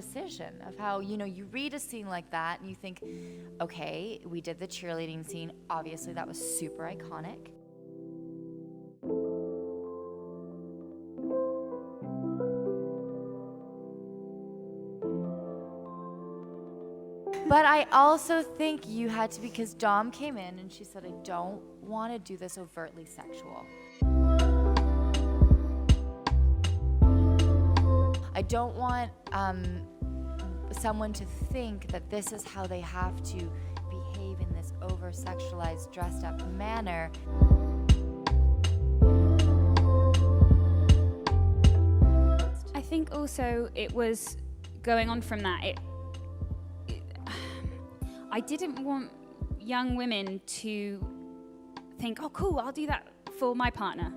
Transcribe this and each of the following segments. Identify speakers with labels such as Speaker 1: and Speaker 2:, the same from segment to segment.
Speaker 1: decision of how, you read a scene like that and you think, okay, we did the cheerleading scene. Obviously, that was super iconic. But I also think you had to, because Dom came in and she said, I don't want to do this overtly sexual. I don't want someone to think that this is how they have to behave in this over-sexualized, dressed-up manner.
Speaker 2: I think also it was going on from that. I didn't want young women to think, oh, cool, I'll do that for my partner.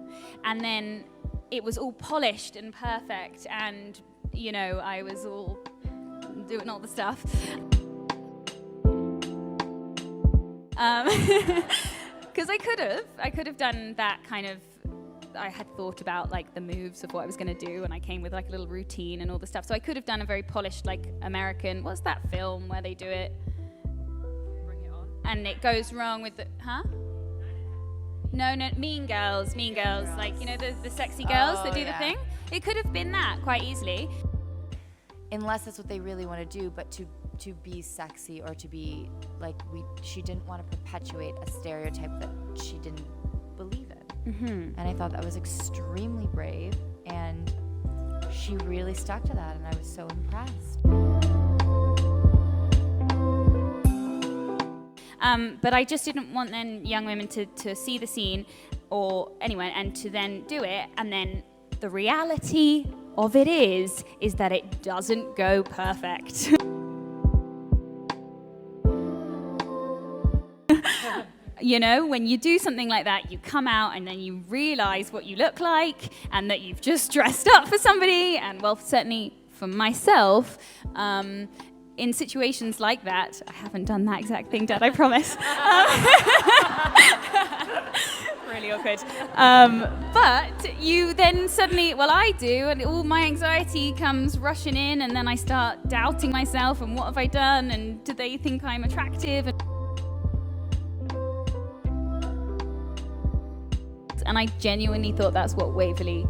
Speaker 2: And then it was all polished and perfect, and, I was all doing all the stuff. Because I could have done that kind of, I had thought about the moves of what I was going to do, and I came with a little routine and all the stuff. So I could have done a very polished American, what's that film where they do it? And it goes wrong with the, No, Mean Girls, the sexy girls that do the thing. It could have been that quite easily.
Speaker 1: Unless that's what they really want to do, but to be sexy or to be she didn't want to perpetuate a stereotype that she didn't believe in.
Speaker 2: Mm-hmm.
Speaker 1: And I thought that was extremely brave, and she really stuck to that, and I was so impressed.
Speaker 2: But I just didn't want then young women to see the scene or anyone and to then do it, and then the reality of it is that it doesn't go perfect. When you do something like that, you come out and then you realize what you look like and that you've just dressed up for somebody, and certainly for myself, in situations like that, I haven't done that exact thing, Dad, I promise. Really awkward. But you then suddenly, I do, and all my anxiety comes rushing in, and then I start doubting myself, and what have I done, and do they think I'm attractive? And I genuinely thought that's what Waverley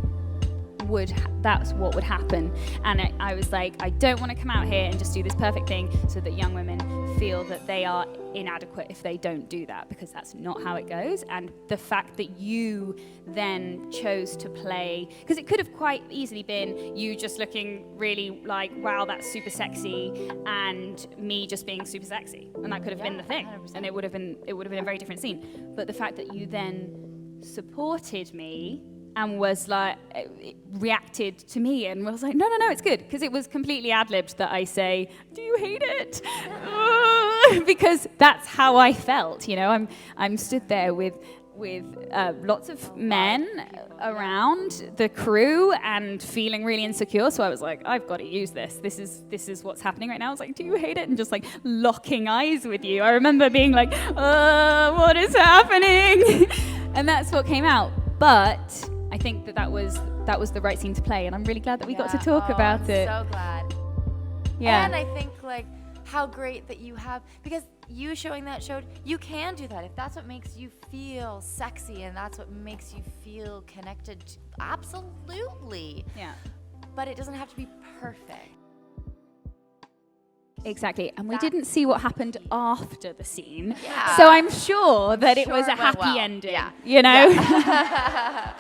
Speaker 2: that's what would happen. And I was like, I don't want to come out here and just do this perfect thing so that young women feel that they are inadequate if they don't do that, because that's not how it goes. And the fact that you then chose to play, because it could have quite easily been you just looking really wow, that's super sexy, and me just being super sexy, and that could have been the thing, 100%. And it would have been a very different scene. But the fact that you then supported me and was reacted to me and was like, no, it's good, because it was completely ad-libbed that I say, do you hate it? Because that's how I felt, I'm stood there with lots of men around the crew and feeling really insecure, so I was like, I've got to use this. This is what's happening right now. I was like, do you hate it? And just locking eyes with you. I remember being like, what is happening? And that's what came out. But I think that was the right scene to play, and I'm really glad that we got to talk about it.
Speaker 1: I'm so glad.
Speaker 2: Yeah.
Speaker 1: And I think how great that you have, because you showing that showed you can do that if that's what makes you feel sexy and that's what makes you feel connected. Absolutely.
Speaker 2: Yeah.
Speaker 1: But it doesn't have to be perfect.
Speaker 2: Exactly, and we didn't see what happened after the scene,
Speaker 1: Yeah.
Speaker 2: So I'm sure that it was a happy ending.
Speaker 1: Yeah.
Speaker 2: Yeah.